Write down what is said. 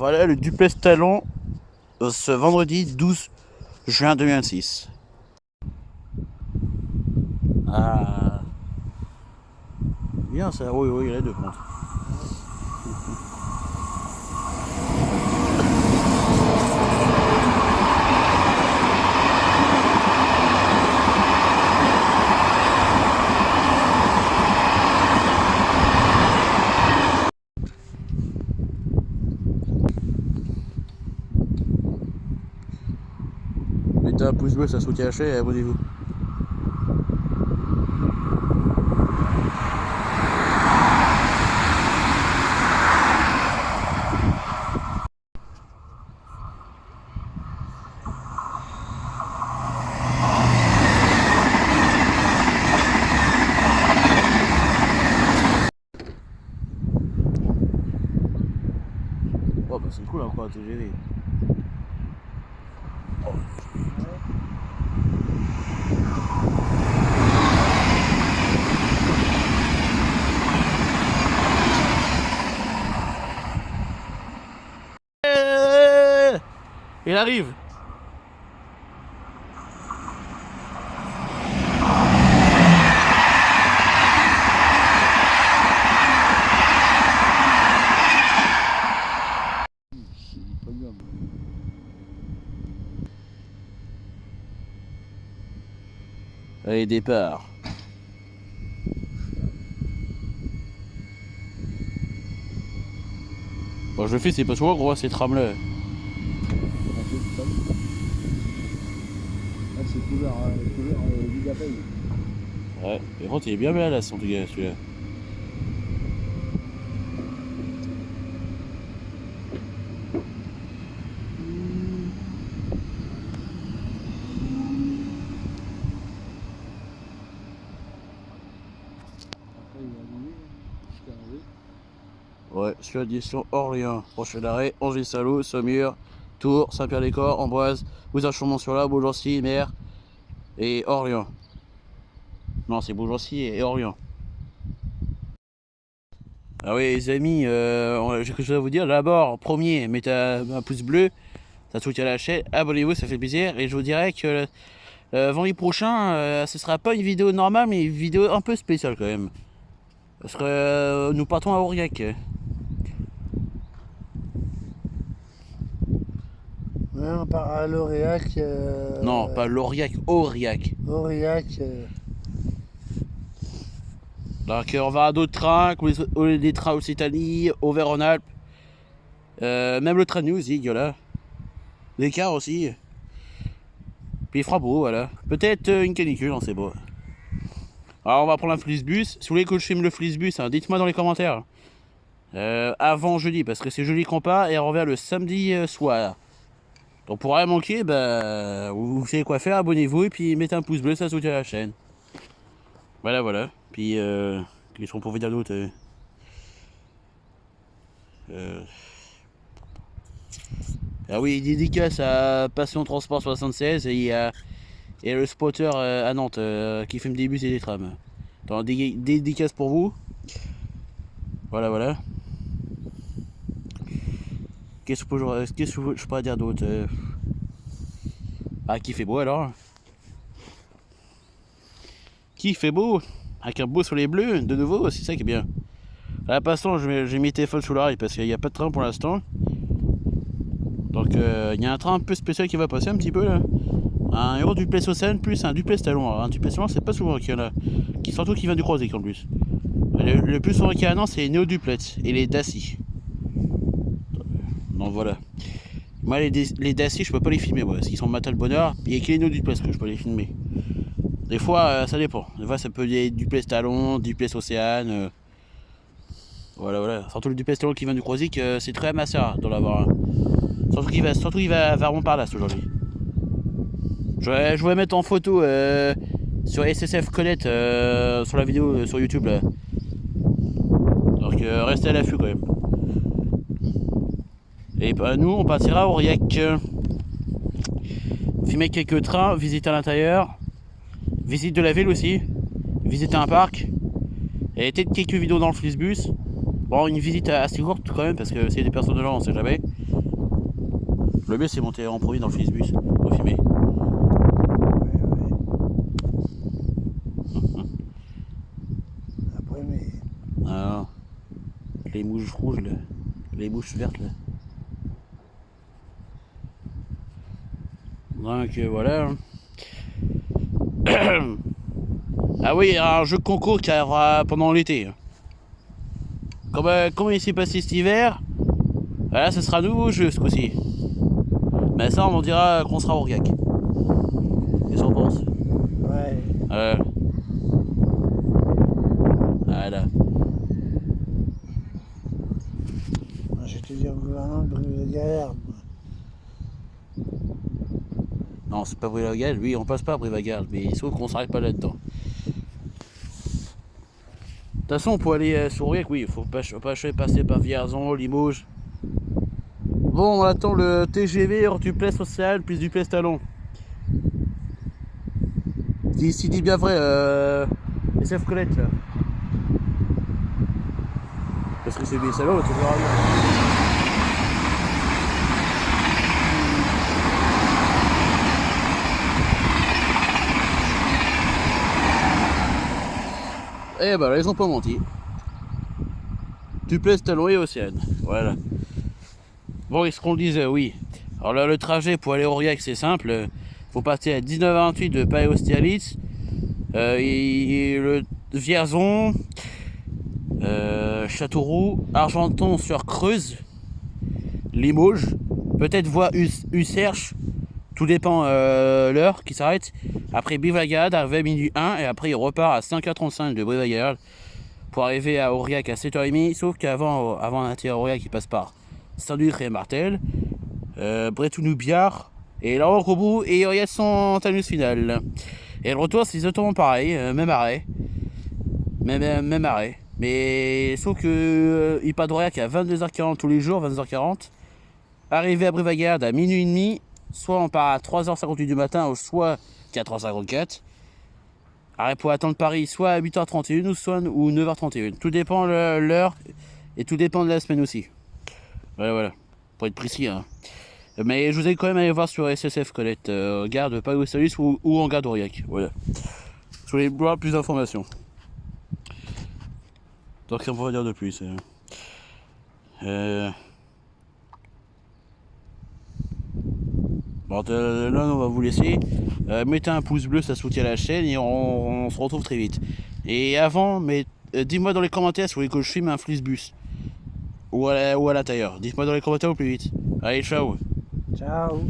Voilà le duplex talon ce vendredi 12 juin 2026. Ah, bien ça, oui, oui, il y a les deux comptes. Mettez un pouce bleu, ça soutient la chaîne et abonnez-vous. Oh bah c'est cool encore à TGV. Oh. Il arrive. Allez, départ. Bon, je le fais, c'est pas souvent qu'on voit ces trams là. Ah, c'est couleur Gigapain. Ouais, par contre, il est bien là, en tout cas, celui-là. Ouais, sur la direction Orléans. Prochain arrêt, Angers-Salou, Saumur, Tours, Saint-Pierre-des-Corps, Amboise, Bouzard-Chaumont-sur-Loire, Beaugency, Mer et Orléans. Non, c'est Beaugency et Orléans. Ah oui, les amis, j'ai quelque chose à vous dire. D'abord, premier, mettez un pouce bleu, ça soutient la chaîne, abonnez-vous, ça fait plaisir. Et je vous dirais que vendredi prochain, ce sera pas une vidéo normale, mais une vidéo un peu spéciale quand même. Parce que nous partons à Aurillac. Ouais, on part à l'Aurillac. Non, pas l'Aurillac, Aurillac. Aurillac. Donc on va à d'autres trains, comme les trains Occitanie, Auvergne-Rhône-Alpes. Même le train de News, il y a là. Les cars aussi. Puis il fera beau, voilà. Peut-être une canicule, on sait pas. Alors on va prendre un Flixbus. Si vous voulez que je filme le Flixbus, hein, dites-moi dans les commentaires. Avant jeudi, parce que c'est jeudi qu'on part et on revient le samedi soir. Donc pour rien manquer, bah, vous savez quoi faire, abonnez-vous et puis mettez un pouce bleu, ça soutient la chaîne. Voilà, voilà. Puis, qu'est-ce qu'on peut vous dire d'autre Ah oui, dédicace à Passion Transport 76 et il y a le spotter à Nantes qui filme des bus et des trams. Donc, dédicace pour vous. Voilà, voilà. Qu'est-ce que je pourrais dire d'autre Ah, qui fait beau alors. Qui fait beau. Avec un beau soleil bleu, de nouveau, c'est ça qui est bien. À passant, j'ai mis téléphone sous l'oreille parce qu'il n'y a pas de train pour l'instant. Donc il y a un train un peu spécial qui va passer un petit peu là. Un Euro duplex Océane plus un duplex Talon. Alors, un duplex Talon, c'est pas souvent qu'il y en a. Surtout qui vient du Croisic en plus. Le plus souvent qu'il y a un an, c'est les Néo Duplex et les Dacia. Donc voilà. Moi les Dacia, je peux pas les filmer parce qu'ils sont matin le bonheur. Il y a que les Néo Duplex que je peux les filmer. Des fois ça dépend. Des fois ça peut être duplex Talon, duplex Océane. Voilà, voilà. Surtout le duplex Talon qui vient du Croisic, c'est très rare d'en avoir un. Surtout qu'il va vraiment par là aujourd'hui. Je vais mettre en photo sur SSF Colette sur la vidéo sur YouTube là. Donc restez à l'affût quand même. Et bah, nous on partira à Aurillac. Filmer quelques trains, visiter à l'intérieur, visite de la ville aussi, visiter un parc. Et peut-être quelques vidéos dans le Flixbus. Bon, une visite assez courte quand même parce que c'est des personnes de là on sait jamais. Le mieux c'est monter en premier dans le Flixbus pour filmer. Après, mais. Ah, les mouches rouges là. Les mouches vertes là. Donc voilà. Ah oui, il y a un jeu de concours qui arrivera pendant l'été. Comment il s'est passé cet hiver, là ce sera un nouveau jeu ce coup-ci. Mais ça on dira qu'on sera au Aurillac. Qu'est-ce qu'on pense? Ouais. Voilà. Je vais te dire au gouvernement de Brive-la-Gaillarde. Non, c'est pas Brive-la-Gaillarde, lui on passe pas à Brive-la-Gaillarde, mais il faut qu'on s'arrête pas là-dedans. De toute façon, pour aller sur Aurillac, oui, il faut pas passer par Vierzon, Limoges. Bon, on attend le TGV hors du Plessis social plus du Plessis Talon. S'il dit bien vrai, SF Colette là. Parce que c'est bien salon, tu verras bien. Eh ben là, ils ont pas menti. Du Plessis Talon et Océane. Voilà. Bon, est-ce qu'on le disait, oui. Alors là, le trajet pour aller au Aurillac, c'est simple. Faut partir à 19h28 de Paris-Austerlitz. Et le Vierzon, Châteauroux, Argenton-sur-Creuse, Limoges, peut-être voie Userche, tout dépend l'heure qui s'arrête. Après Brive-la-Gaillarde, arrivé à minuit 1, et après il repart à 5h35 de Brive-la-Gaillarde pour arriver à Aurillac à 7h30, sauf qu'avant d'atterrir à Aurillac, il passe par Saint-Luc et Martel, Bretounou-Biard, et là au bout, et Aurillac son terminus final. Et le retour, c'est exactement pareil, même arrêt. Même arrêt. Mais sauf que il part d'Aurillac à 22h40 tous les jours, 22h40. Arrivé à Brive-la-Gaillarde à minuit et demi, soit on part à 3h58 du matin, ou soit 4h54. Arrêt pour attendre Paris, soit à 8h31 ou 9h31. Tout dépend de l'heure et tout dépend de la semaine aussi. Voilà. Pour être précis. Hein. Mais je vous ai quand même allé voir sur SSF Colette, gare de Paris-Austerlitz ou en gare d'Aurillac. Voilà. Je voulais voir plus d'informations. Donc on va dire de plus. Bon, là on va vous laisser. Mettez un pouce bleu, ça soutient la chaîne et on se retrouve très vite. Et avant, dis-moi dans les commentaires si vous voulez que je filme un Flixbus ou à l'intérieur. Dites-moi dans les commentaires au plus vite. Allez, ciao. Ciao.